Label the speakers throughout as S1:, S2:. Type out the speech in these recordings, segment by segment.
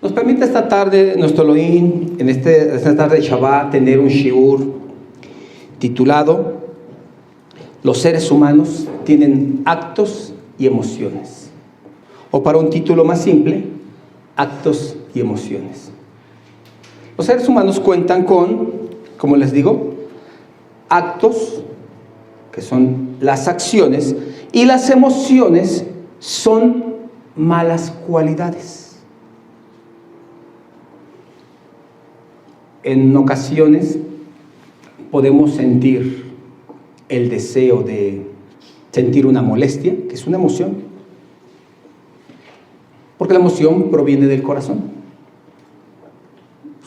S1: Nos permite esta tarde, nuestro Elohim, en esta tarde de Shabbat, tener un shiur titulado Los seres humanos tienen actos y emociones. O para un título más simple, actos y emociones. Los seres humanos cuentan con, como les digo, actos, que son las acciones, y las emociones son malas cualidades. En ocasiones podemos sentir el deseo de sentir una molestia, que es una emoción, porque la emoción proviene del corazón.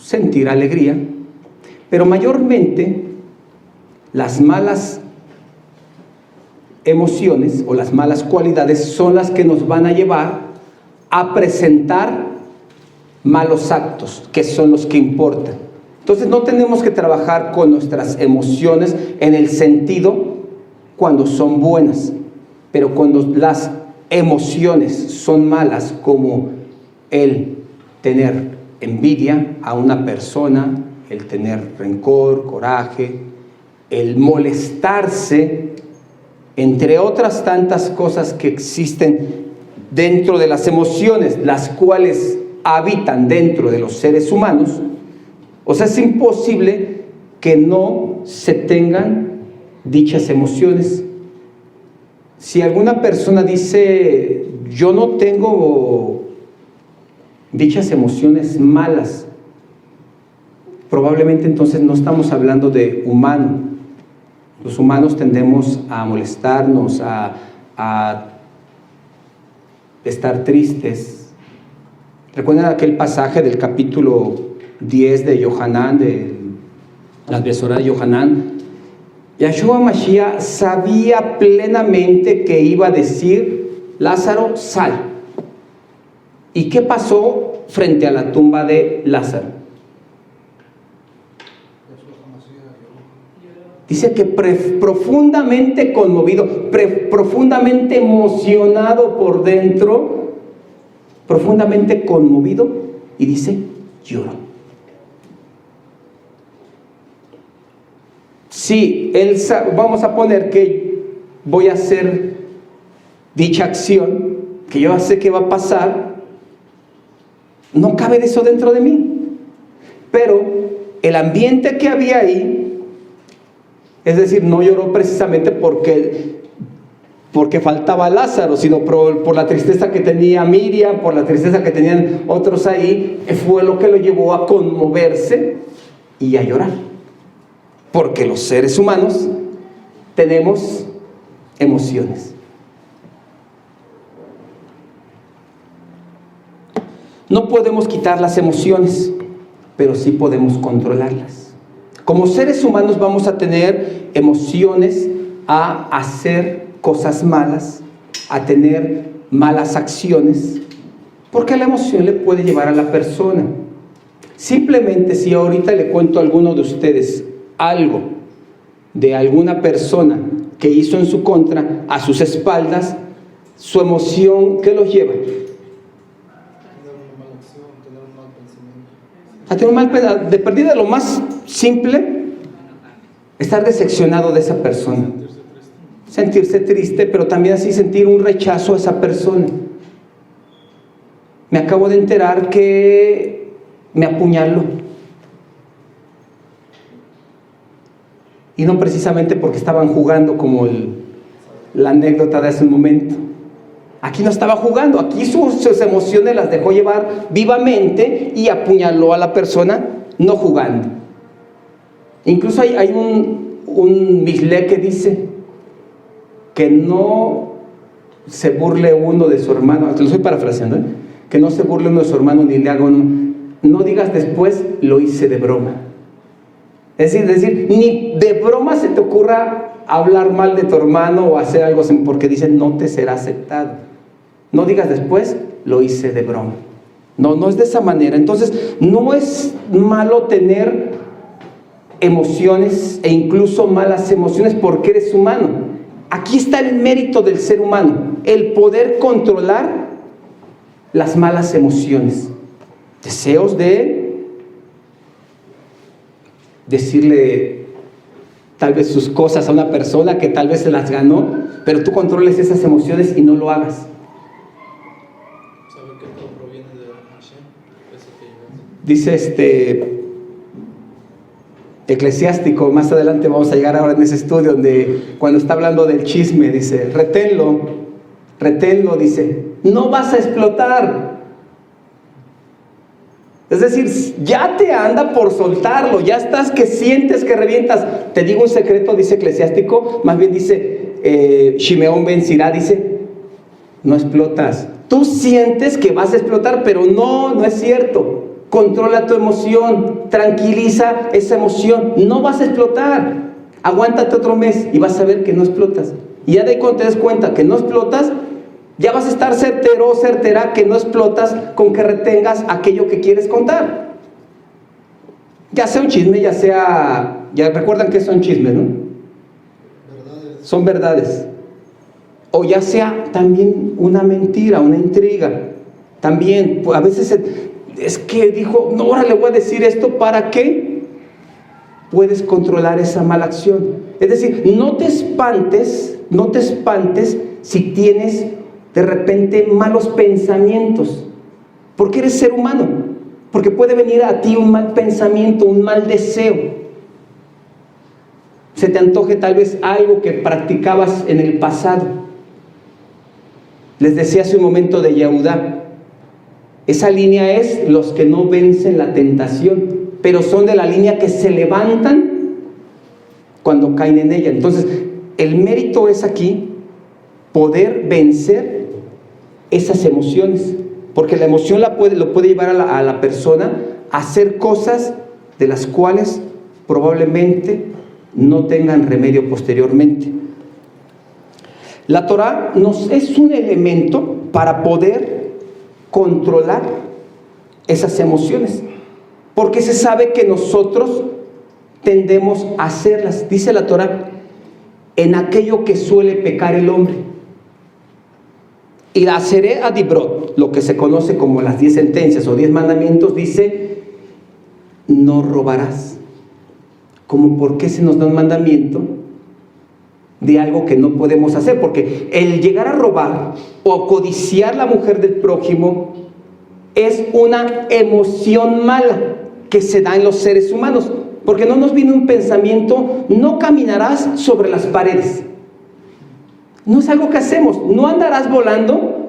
S1: Sentir alegría, pero mayormente las malas emociones o las malas cualidades son las que nos van a llevar a presentar malos actos, que son los que importan. Entonces no tenemos que trabajar con nuestras emociones en el sentido cuando son buenas, pero cuando las emociones son malas, como el tener envidia a una persona, el tener rencor, coraje, el molestarse, entre otras tantas cosas que existen dentro de las emociones, las cuales habitan dentro de los seres humanos. O sea, es imposible que no se tengan dichas emociones. Si alguna persona dice, yo no tengo dichas emociones malas, probablemente entonces no estamos hablando de humano. Los humanos tendemos a molestarnos, a estar tristes. ¿Recuerdan aquel pasaje del capítulo 10 de Yohanan, de la Besorá de Yohanan? Yahshua Mashiach sabía plenamente que iba a decir, Lázaro, sal. ¿Y qué pasó frente a la tumba de Lázaro? Dice que profundamente conmovido, profundamente emocionado por dentro, profundamente conmovido, y dice, lloró. Si vamos a poner que voy a hacer dicha acción, que yo sé que va a pasar, no cabe de eso dentro de mí. Pero el ambiente que había ahí, es decir, no lloró precisamente porque faltaba Lázaro, sino por la tristeza que tenía Miriam, por la tristeza que tenían otros ahí, fue lo que lo llevó a conmoverse y a llorar. Porque los seres humanos tenemos emociones. No podemos quitar las emociones, pero sí podemos controlarlas. Como seres humanos vamos a tener emociones a hacer cosas malas, a tener malas acciones, porque la emoción le puede llevar a la persona. Simplemente si ahorita le cuento a alguno de ustedes algo de alguna persona que hizo en su contra, a sus espaldas, su emoción, ¿qué los lleva? A tener un mal pensamiento. De perdida, lo más simple, estar decepcionado de esa persona, sentirse triste, pero también así sentir un rechazo a esa persona. Me acabo de enterar que me apuñaló. Y no precisamente porque estaban jugando como la anécdota de hace un momento. Aquí no estaba jugando, aquí sus emociones las dejó llevar vivamente y apuñaló a la persona no jugando. Incluso hay un Mishle que dice que no se burle uno de su hermano, te lo estoy parafraseando, que no se burle uno de su hermano ni le haga uno, no digas después, lo hice de broma. Es decir, ni de broma se te ocurra hablar mal de tu hermano o hacer algo así, porque dicen no te será aceptado. No digas después, lo hice de broma. No es de esa manera. Entonces, no es malo tener emociones e incluso malas emociones porque eres humano. Aquí está el mérito del ser humano, el poder controlar las malas emociones, deseos de decirle tal vez sus cosas a una persona que tal vez se las ganó, pero tú controles esas emociones y no lo hagas.
S2: Saber que todo proviene de Hashem, eso que
S1: Dice Eclesiástico, más adelante vamos a llegar ahora en ese estudio donde cuando está hablando del chisme, dice, reténlo, dice, no vas a explotar. Es decir, ya te anda por soltarlo, ya estás que sientes que revientas. Te digo un secreto, dice Eclesiástico, más bien dice Shimeón Ben Sirá, dice, no explotas. Tú sientes que vas a explotar, pero no es cierto. Controla tu emoción, tranquiliza esa emoción, no vas a explotar. Aguántate otro mes y vas a ver que no explotas. Y ya de ahí cuando te des cuenta que no explotas, ya vas a estar certera que no explotas con que retengas aquello que quieres contar. Ya sea un chisme, ya recuerdan que son chismes, ¿no?
S2: verdades.
S1: Son verdades. O ya sea también una mentira, una intriga. También, pues, a veces es que dijo, no, ahora le voy a decir esto, ¿para qué? Puedes controlar esa mala acción. Es decir, no te espantes si tienes de repente malos pensamientos, porque eres ser humano, porque puede venir a ti un mal pensamiento, un mal deseo. Se te antoje tal vez algo que practicabas en el pasado. Les decía hace un momento de Yehudá. Esa línea es los que no vencen la tentación, pero son de la línea que se levantan cuando caen en ella. Entonces, el mérito es aquí poder vencer esas emociones, porque la emoción lo puede llevar a la persona a hacer cosas de las cuales probablemente no tengan remedio posteriormente. La Torah es un elemento para poder controlar esas emociones, porque se sabe que nosotros tendemos a hacerlas. Dice la Torah, en aquello que suele pecar el hombre. Y la Seré Adibrot, lo que se conoce como las 10 sentencias o 10 mandamientos, dice, no robarás. Como por qué se nos da un mandamiento de algo que no podemos hacer, porque el llegar a robar o codiciar la mujer del prójimo es una emoción mala que se da en los seres humanos, porque no nos viene un pensamiento, no caminarás sobre las paredes. No es algo que hacemos, no andarás volando,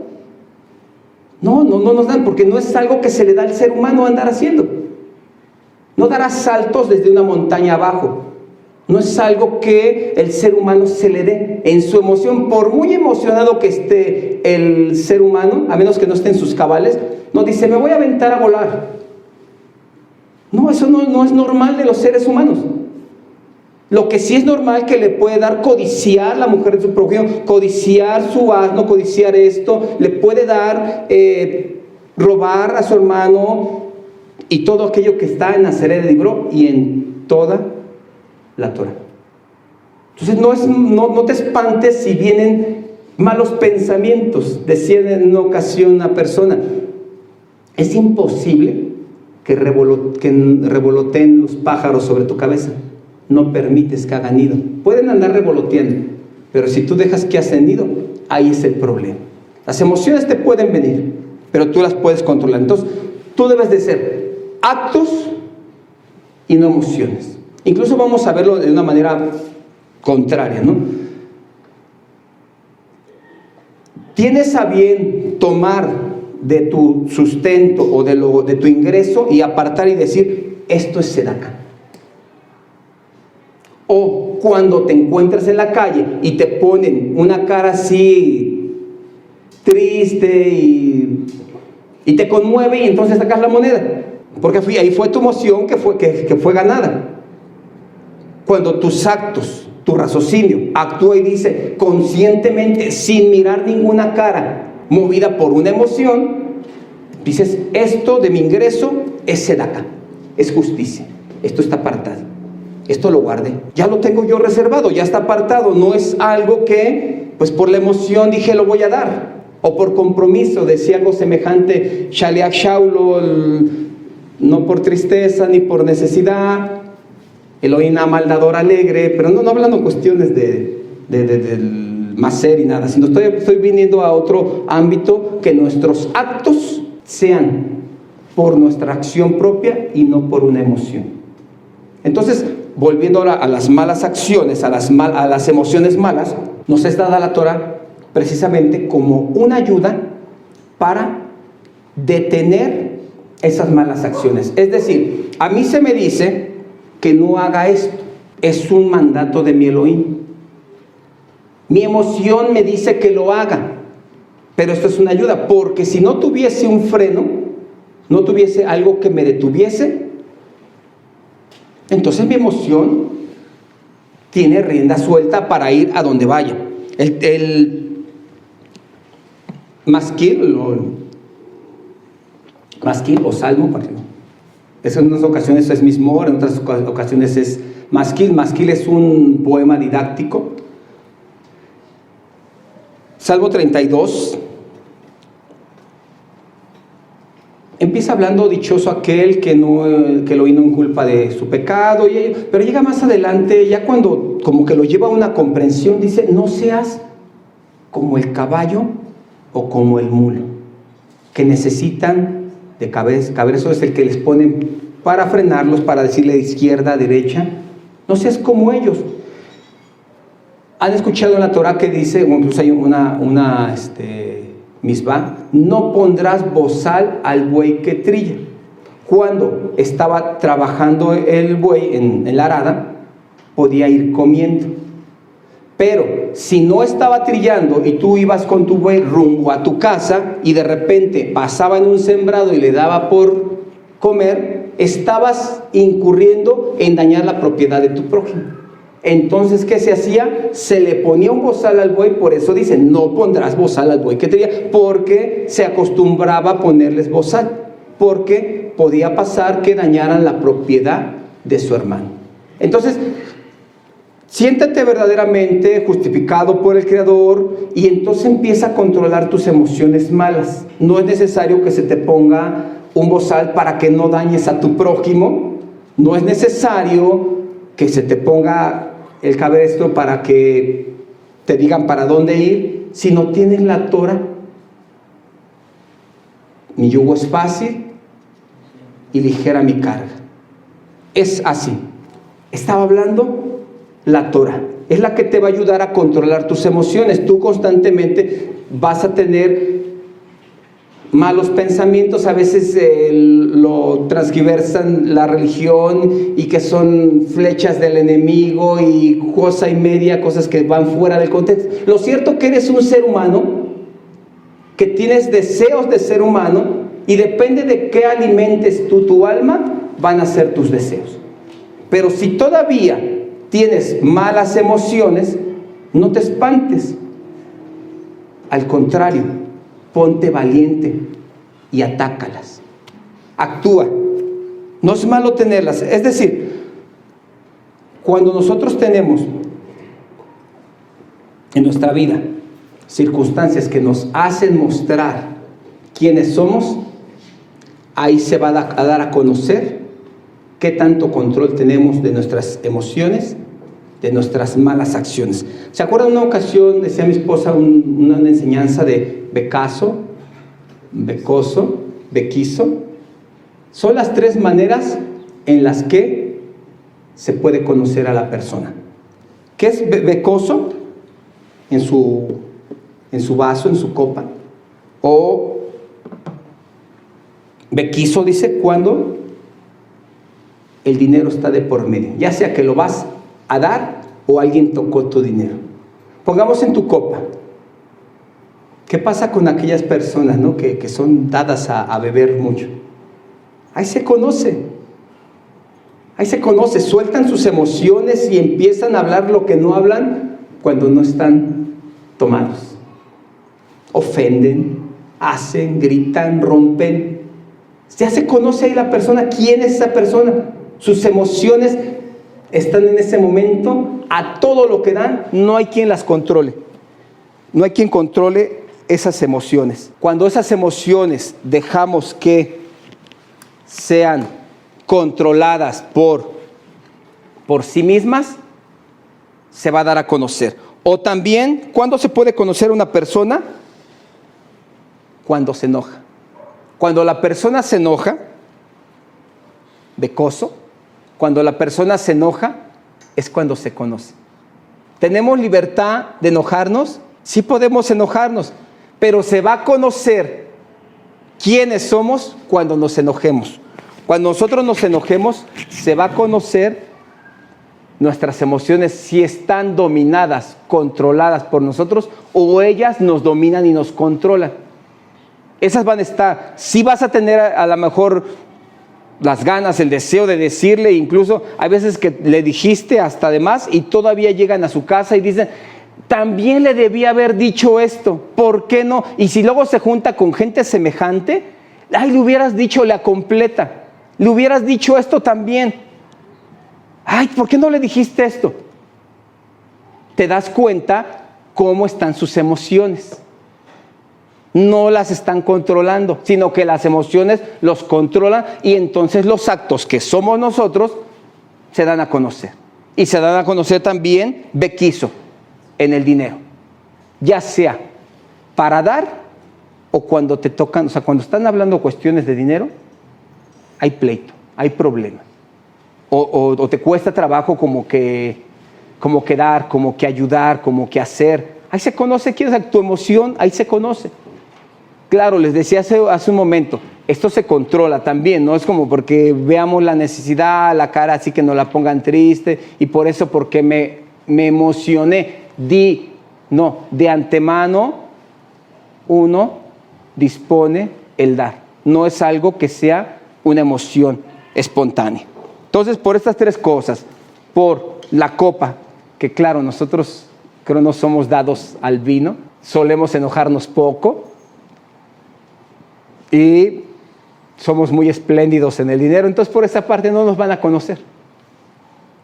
S1: no nos dan, porque no es algo que se le da al ser humano andar haciendo. No darás saltos desde una montaña abajo. No es algo que el ser humano se le dé en su emoción. Por muy emocionado que esté el ser humano, a menos que no esté en sus cabales, no dice, me voy a aventar a volar. No, eso no es normal de los seres humanos. Lo que sí es normal que le puede dar codiciar la mujer de su prójimo, codiciar su asno, codiciar esto, le puede dar robar a su hermano y todo aquello que está en la Seré de Libro y en toda la Torah. Entonces no te espantes si vienen malos pensamientos. Decía en una ocasión una persona, es imposible que revoloteen los pájaros sobre tu cabeza. No permites que hagan nido. Pueden andar revoloteando, pero si tú dejas que hacen nido, ahí es el problema. Las emociones te pueden venir, pero tú las puedes controlar. Entonces, tú debes de ser actos y no emociones. Incluso vamos a verlo de una manera contraria, ¿no? Tienes a bien tomar de tu sustento o de tu ingreso y apartar y decir, esto es sedaca. O cuando te encuentras en la calle y te ponen una cara así triste y te conmueve y entonces sacas la moneda, porque ahí fue tu emoción que fue ganada. Cuando tus actos, tu raciocinio actúa y dice conscientemente, sin mirar ninguna cara, movida por una emoción, dices, esto de mi ingreso es sedaca, es justicia, esto está apartado. esto lo guardé, ya lo tengo yo reservado, ya está apartado, no es algo que, pues por la emoción dije lo voy a dar, o por compromiso, decía algo semejante, Shaleach Shaulo, no por tristeza ni por necesidad, Elohim ama al dador alegre, pero no hablando cuestiones del maser y nada, sino estoy viniendo a otro ámbito, que nuestros actos sean por nuestra acción propia y no por una emoción. Entonces, volviendo ahora a las malas acciones, a las emociones malas, nos es dada la Torah precisamente como una ayuda para detener esas malas acciones. Es decir, a mí se me dice que no haga esto, es un mandato de mi Elohim. Mi emoción me dice que lo haga, pero esto es una ayuda, porque si no tuviese un freno, no tuviese algo que me detuviese, entonces mi emoción tiene rienda suelta para ir a donde vaya. El masquil o salmo, en unas ocasiones es mismor, en otras ocasiones es masquil. Masquil es un poema didáctico. Salmo 32 empieza hablando: dichoso aquel que lo vino en culpa de su pecado, pero llega más adelante, ya cuando como que lo lleva a una comprensión, dice: no seas como el caballo o como el mulo, que necesitan de cabrezo, es el que les ponen para frenarlos, para decirle de izquierda a derecha. No seas como ellos. ¿Han escuchado en la Torah que dice, o incluso hay una misbah, no pondrás bozal al buey que trilla? Cuando estaba trabajando el buey en la arada, podía ir comiendo. Pero si no estaba trillando y tú ibas con tu buey rumbo a tu casa y de repente pasaba en un sembrado y le daba por comer, estabas incurriendo en dañar la propiedad de tu prójimo. Entonces, ¿qué se hacía? Se le ponía un bozal al buey. Por eso dice: no pondrás bozal al buey que trilla, porque se acostumbraba a ponerles bozal, porque podía pasar que dañaran la propiedad de su hermano. Entonces, siéntate verdaderamente justificado por el Creador y entonces empieza a controlar tus emociones malas. No es necesario que se te ponga un bozal para que no dañes a tu prójimo. No es necesario que se te ponga el cabestro para que te digan para dónde ir. Si no tienes la Torah, mi yugo es fácil y ligera mi carga. Es así. Estaba hablando la Torah, es la que te va a ayudar a controlar tus emociones. Tú constantemente vas a tener malos pensamientos, a veces lo transgiversan la religión y que son flechas del enemigo y cosa y media, cosas que van fuera del contexto. Lo cierto que eres un ser humano, que tienes deseos de ser humano, y depende de qué alimentes tú tu alma, van a ser tus deseos. Pero si todavía tienes malas emociones, no te espantes. Al contrario, ponte valiente y atácalas. Actúa. No es malo tenerlas. Es decir, cuando nosotros tenemos en nuestra vida circunstancias que nos hacen mostrar quiénes somos, ahí se va a dar a conocer qué tanto control tenemos de nuestras emociones, de nuestras malas acciones. ¿Se acuerdan una ocasión, decía mi esposa, una enseñanza de becazo, becoso, bequizo? Son las 3 maneras en las que se puede conocer a la persona. ¿Qué es becoso? En su vaso, en su copa. O bequizo, dice, cuando el dinero está de por medio, ya sea que lo vas a dar o alguien tocó tu dinero. Pongamos en tu copa. ¿Qué pasa con aquellas personas, ¿no? que son dadas a beber mucho? Ahí se conoce, sueltan sus emociones y empiezan a hablar lo que no hablan cuando no están tomados. Ofenden, hacen, gritan, rompen. Ya se conoce ahí la persona. ¿Quién es esa persona? Sus emociones están en ese momento a todo lo que dan, no hay quien las controle. No hay quien controle esas emociones. Cuando esas emociones dejamos que sean controladas por sí mismas, se va a dar a conocer. O también, ¿cuándo se puede conocer una persona? Cuando se enoja. Cuando la persona se enoja, becoso, cuando la persona se enoja, es cuando se conoce. ¿Tenemos libertad de enojarnos? Sí podemos enojarnos, pero se va a conocer quiénes somos cuando nos enojemos. Cuando nosotros nos enojemos, se va a conocer nuestras emociones, si están dominadas, controladas por nosotros, o ellas nos dominan y nos controlan. Esas van a estar. Sí vas a tener a lo mejor las ganas, el deseo de decirle, incluso hay veces que le dijiste hasta de más y todavía llegan a su casa y dicen, también le debía haber dicho esto, ¿por qué no? Y si luego se junta con gente semejante, ay, le hubieras dicho la completa, le hubieras dicho esto también. Ay, ¿por qué no le dijiste esto? Te das cuenta cómo están sus emociones. No las están controlando, sino que las emociones los controlan y entonces los actos que somos nosotros se dan a conocer. Y se dan a conocer también bequizo en el dinero, ya sea para dar o cuando te tocan, o sea, cuando están hablando cuestiones de dinero, hay pleito, hay problema. O te cuesta trabajo como que dar, como que ayudar, como que hacer. Ahí se conoce quién es tu emoción, ahí se conoce. Claro, les decía hace un momento, esto se controla también, no es como porque veamos la necesidad, la cara así que nos la pongan triste y por eso porque me emocioné, no, de antemano uno dispone el dar, no es algo que sea una emoción espontánea. Entonces, por estas tres cosas, por la copa, que claro, nosotros creo no somos dados al vino, solemos enojarnos poco, y somos muy espléndidos en el dinero, entonces por esa parte no nos van a conocer.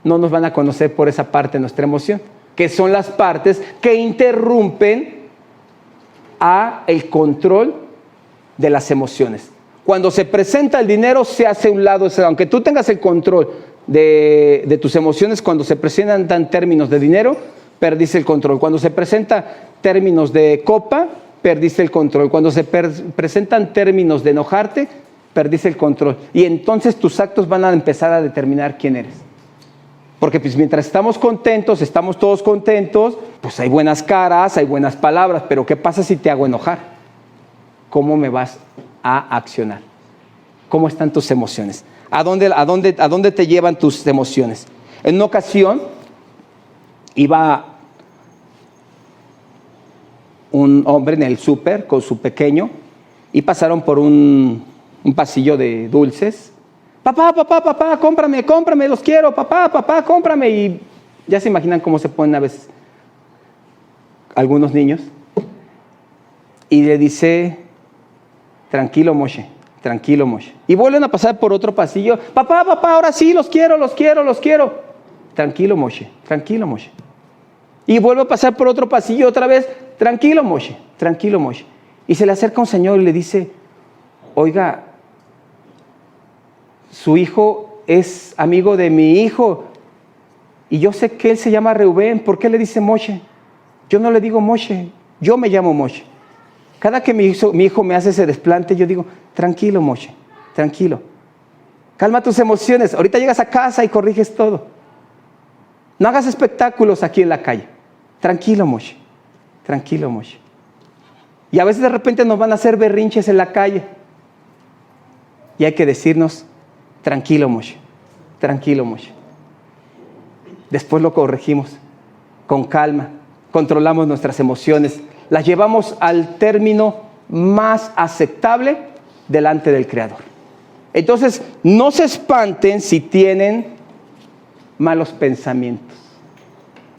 S1: No nos van a conocer por esa parte de nuestra emoción, que son las partes que interrumpen a el control de las emociones. Cuando se presenta el dinero, se hace a un lado, aunque tú tengas el control de tus emociones, cuando se presentan términos de dinero, perdiste el control. Cuando se presentan términos de copa, perdiste el control. Cuando se presentan términos de enojarte, perdiste el control. Y entonces tus actos van a empezar a determinar quién eres. Porque pues mientras estamos contentos, estamos todos contentos, pues hay buenas caras, hay buenas palabras, pero ¿qué pasa si te hago enojar? ¿Cómo me vas a accionar? ¿Cómo están tus emociones? ¿A dónde te llevan tus emociones? En una ocasión iba un hombre en el súper con su pequeño y pasaron por un pasillo de dulces. Papá, cómprame, los quiero, papá, cómprame. Y ya se imaginan cómo se ponen a veces algunos niños. Y le dice, tranquilo, Moshe. Y vuelven a pasar por otro pasillo. Papá, ahora sí, los quiero. Tranquilo, Moshe. Y vuelve a pasar por otro pasillo otra vez. Tranquilo, Moshe. Y se le acerca un señor y le dice, oiga, su hijo es amigo de mi hijo y yo sé que él se llama Reubén, ¿por qué le dice Moshe? Yo no le digo Moshe, yo me llamo Moshe. Cada que mi hijo me hace ese desplante, yo digo, tranquilo, Moshe, tranquilo. Calma tus emociones, ahorita llegas a casa y corriges todo. No hagas espectáculos aquí en la calle. Tranquilo, Moshe. Y a veces de repente nos van a hacer berrinches en la calle. Y hay que decirnos, tranquilo, Moshe. Después lo corregimos con calma, controlamos nuestras emociones, las llevamos al término más aceptable delante del Creador. Entonces, no se espanten si tienen malos pensamientos.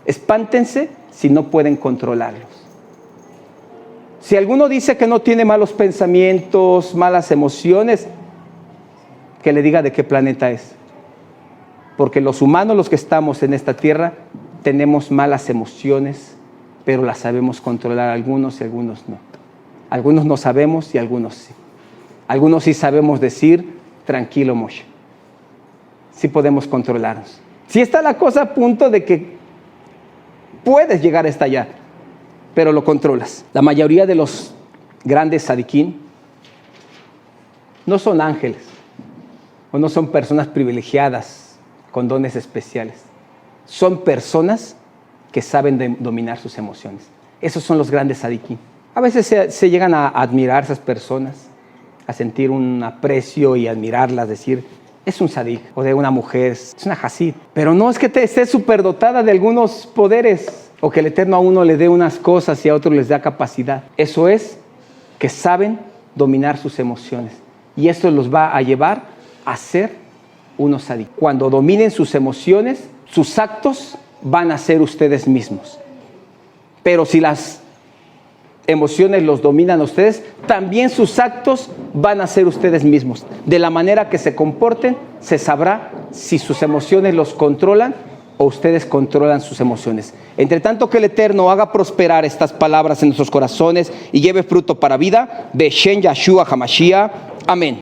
S1: Espántense si no pueden controlarlos. Si alguno dice que no tiene malos pensamientos, malas emociones, que le diga de qué planeta es. Porque los humanos, los que estamos en esta tierra, tenemos malas emociones, pero las sabemos controlar algunos y algunos no. Algunos no sabemos y algunos sí. Algunos sí sabemos decir, tranquilo, Moshe. Sí podemos controlarnos. Sí está la cosa a punto de que puedes llegar hasta allá, pero lo controlas. La mayoría de los grandes tzadikín no son ángeles o no son personas privilegiadas con dones especiales. Son personas que saben dominar sus emociones. Esos son los grandes tzadikín. A veces se llegan a admirar esas personas, a sentir un aprecio y admirarlas, decir, es un tzadik, o de una mujer, es una hasid. Pero no es que esté superdotada de algunos poderes, o que el Eterno a uno le dé unas cosas y a otros les da capacidad. Eso es que saben dominar sus emociones. Y esto los va a llevar a ser unos tzadik. Cuando dominen sus emociones, sus actos van a ser ustedes mismos. Pero si las emociones los dominan a ustedes, también sus actos van a ser ustedes mismos. De la manera que se comporten, se sabrá si sus emociones los controlan o ustedes controlan sus emociones. Entre tanto que el Eterno haga prosperar estas palabras en nuestros corazones y lleve fruto para vida, Beshem Yahshua HaMashiach. Amén.